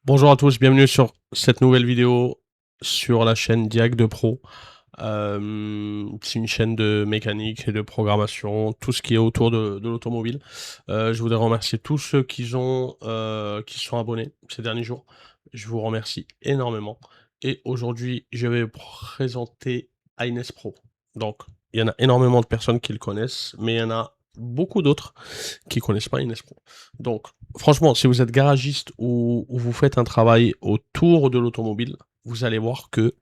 Bonjour à tous, bienvenue sur cette nouvelle vidéo sur la chaîne Diag de Pro. C'est une chaîne de mécanique et de programmation, tout ce qui est autour de l'automobile. Je voudrais remercier tous ceux qui se sont abonnés ces derniers jours. Je vous remercie énormément et aujourd'hui, je vais vous présenter Ines Pro. Donc, il y en a énormément de personnes qui le connaissent, mais il y en a beaucoup d'autres qui connaissent pas Ines Pro. Donc, franchement, si vous êtes garagiste ou vous faites un travail autour de l'automobile, vous allez voir que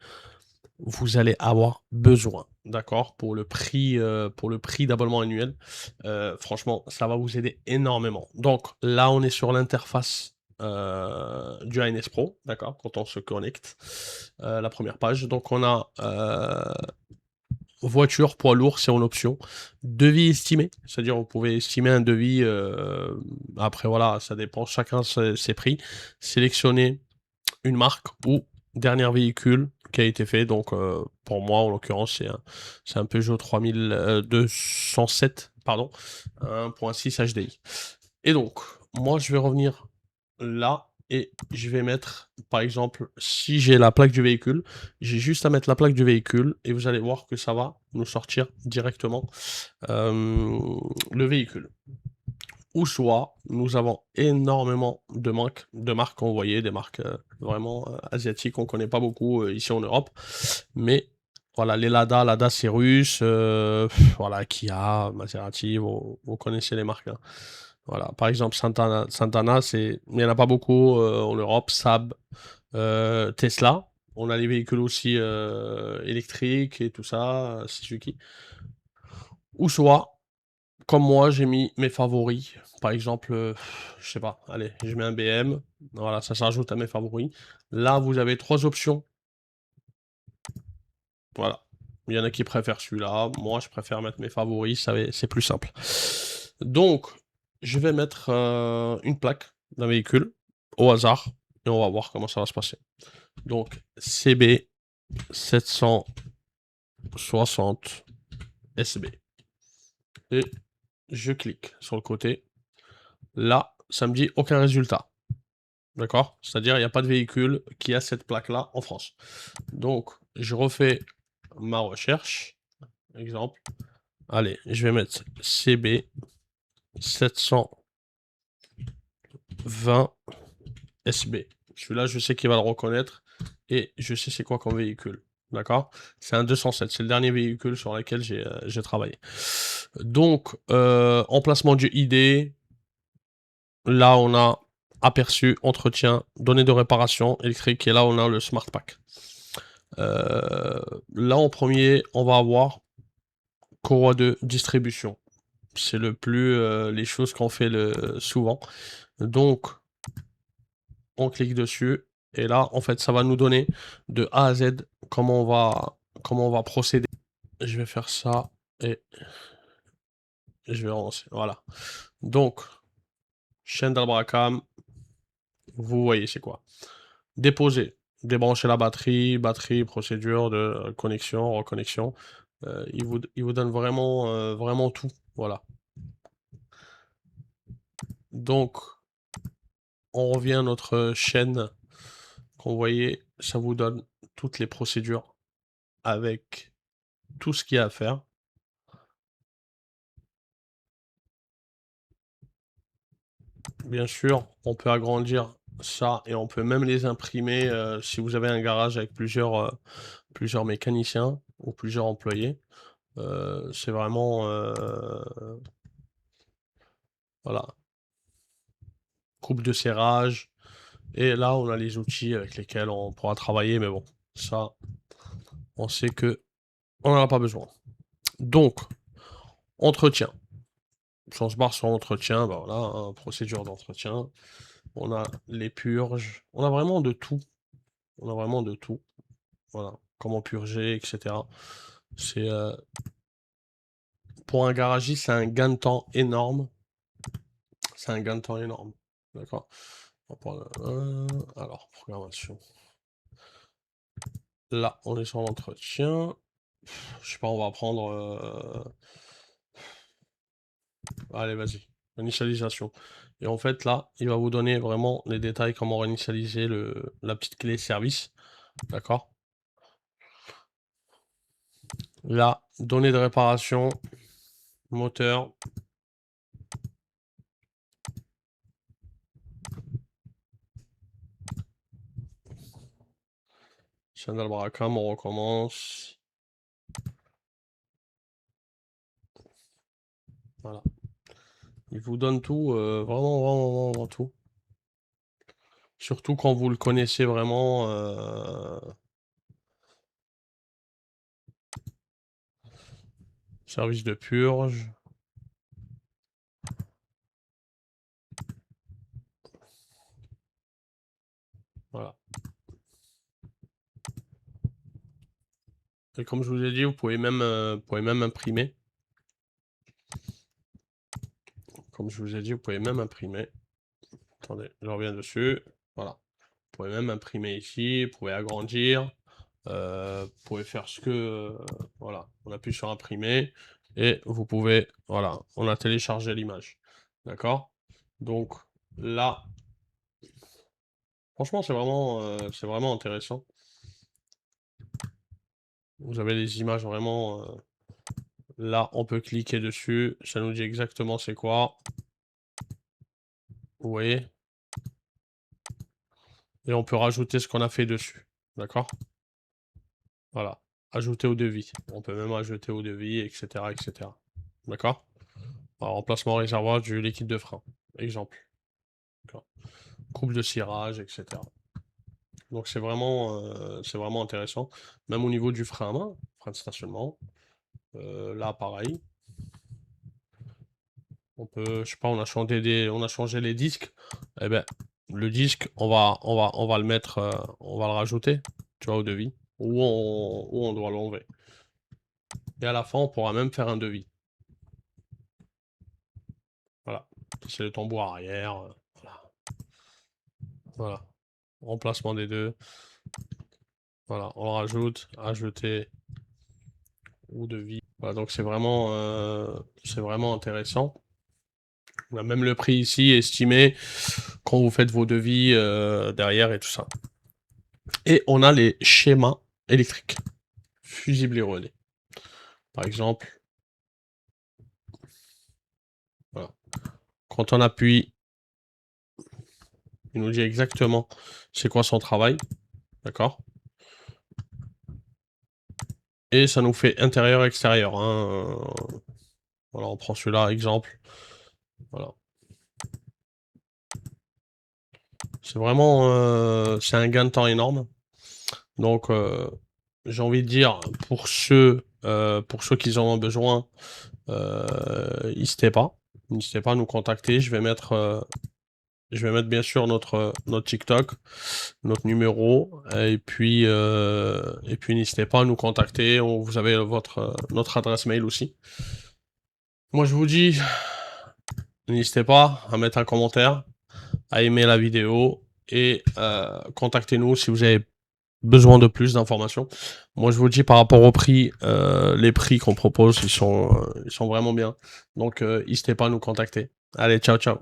vous allez avoir besoin, d'accord? Pour le prix d'abonnement annuel, franchement, ça va vous aider énormément. Donc là, on est sur l'interface, du ANS Pro, d'accord? Quand on se connecte, la première page. Donc on a, voiture, poids lourd, c'est en option. Devis estimé, c'est-à-dire vous pouvez estimer un devis, après voilà, ça dépend, chacun ses prix. Sélectionner une marque ou dernier véhicule qui a été fait. Donc, pour moi, en l'occurrence, c'est un Peugeot 3207, pardon, 1.6 HDI. Et donc, moi, je vais revenir là et je vais mettre, par exemple, si j'ai la plaque du véhicule, j'ai juste à mettre la plaque du véhicule et vous allez voir que ça va nous sortir directement le véhicule. Ou soit, nous avons énormément de marques envoyées, des marques vraiment asiatiques, on connaît pas beaucoup ici en Europe. Mais voilà, les Lada c'est russe, voilà, Kia, Maserati, vous connaissez les marques, hein. Voilà, par exemple, Santana, il n'y en a pas beaucoup en Europe, Saab, Tesla. On a les véhicules aussi électriques et tout ça, Suzuki. Ou soit, comme moi, j'ai mis mes favoris. Par exemple, je sais pas, allez, je mets un BM. Voilà, ça s'ajoute à mes favoris. Là, vous avez 3 options. Voilà. Il y en a qui préfèrent celui-là. Moi, je préfère mettre mes favoris, c'est plus simple. Donc, je vais mettre une plaque d'un véhicule au hasard et on va voir comment ça va se passer. Donc, CB 760 SB. Et je clique sur le côté. Là, ça me dit aucun résultat. D'accord? C'est-à-dire, il n'y a pas de véhicule qui a cette plaque-là en France. Donc, je refais ma recherche. Exemple. Allez, je vais mettre CB 720 SB. Celui-là, je sais qu'il va le reconnaître et je sais c'est quoi comme véhicule. D'accord? C'est un 207. C'est le dernier véhicule sur lequel j'ai travaillé. Donc, emplacement du ID. Là, on a aperçu, entretien, données de réparation électrique. Et là, on a le Smart Pack. Là, en premier, on va avoir courroie de distribution. C'est le plus les choses qu'on fait souvent. Donc, on clique dessus et là, en fait, ça va nous donner de A à Z comment on va procéder. Je vais faire ça et je vais relancer. Voilà. Donc, chaîne d'Abracam, vous voyez c'est quoi. Déposer, débrancher la batterie, procédure de connexion, reconnexion. Il vous donne vraiment, vraiment tout. Voilà. Donc, on revient à notre chaîne qu'on voyait. Ça vous donne toutes les procédures avec tout ce qu'il y a à faire. Bien sûr, on peut agrandir ça et on peut même les imprimer si vous avez un garage avec plusieurs mécaniciens ou plusieurs employés. C'est vraiment voilà, coupe de serrage. Et là, on a les outils avec lesquels on pourra travailler, mais bon, ça, on sait que on n'en a pas besoin. Donc, entretien. Si on se barre sur entretien, bah voilà, hein, procédure d'entretien. On a les purges. On a vraiment de tout. On a vraiment de tout. Voilà, comment purger, etc. C'est pour un garagiste, c'est un gain de temps énorme. C'est un gain de temps énorme. D'accord. On va prendre alors, programmation. Là, on est sur l'entretien. Je sais pas, on va prendre. Allez, vas-y. Initialisation. Et en fait, là, il va vous donner vraiment les détails, comment réinitialiser la petite clé service. D'accord? Là, données de réparation, moteur. Channel Bracam, on recommence. Voilà. Il vous donne tout, vraiment tout. Surtout quand vous le connaissez vraiment. Service de purge. Voilà. Et comme je vous ai dit, vous pouvez même imprimer. Comme je vous ai dit, vous pouvez même imprimer. Attendez, je reviens dessus. Voilà. Vous pouvez même imprimer ici, vous pouvez agrandir. Vous pouvez faire ce que... voilà, on appuie sur imprimer. Et vous pouvez... Voilà, on a téléchargé l'image. D'accord? Donc là... Franchement, c'est vraiment intéressant. Vous avez les images vraiment... là, on peut cliquer dessus. Ça nous dit exactement c'est quoi. Vous voyez? Et on peut rajouter ce qu'on a fait dessus. D'accord? Voilà. Ajouter au devis. On peut même ajouter au devis, etc. etc. D'accord? Alors, remplacement réservoir du liquide de frein. Exemple. Coupe de cirage, etc. Donc c'est vraiment intéressant. Même au niveau du frein à main, frein de stationnement. Là, pareil. On peut, je sais pas, on a changé les disques. Eh ben, le disque, on va le mettre, on va le rajouter, tu vois, au devis. Ou on doit l'enlever. Et à la fin, on pourra même faire un devis. Voilà. C'est le tambour arrière. Voilà. Voilà. Remplacement des deux. Voilà. On le rajoute. Ajouter ou devis. Voilà, donc c'est vraiment intéressant. On a même le prix ici estimé quand vous faites vos devis derrière et tout ça. Et on a les schémas électriques. Fusibles et relais. Par exemple. Voilà. Quand on appuie, il nous dit exactement c'est quoi son travail. D'accord? Et ça nous fait intérieur-extérieur. Hein. Voilà, on prend celui-là, exemple. Voilà. C'est vraiment... c'est un gain de temps énorme. Donc, j'ai envie de dire, pour ceux qui en ont besoin, n'hésitez pas. N'hésitez pas à nous contacter. Je vais mettre bien sûr notre TikTok, notre numéro. Et puis n'hésitez pas à nous contacter. Vous avez notre adresse mail aussi. Moi, je vous dis, n'hésitez pas à mettre un commentaire, à aimer la vidéo et contactez-nous si vous avez besoin de plus d'informations. Moi, je vous dis par rapport au prix, les prix qu'on propose, ils sont vraiment bien. Donc, n'hésitez pas à nous contacter. Allez, ciao, ciao.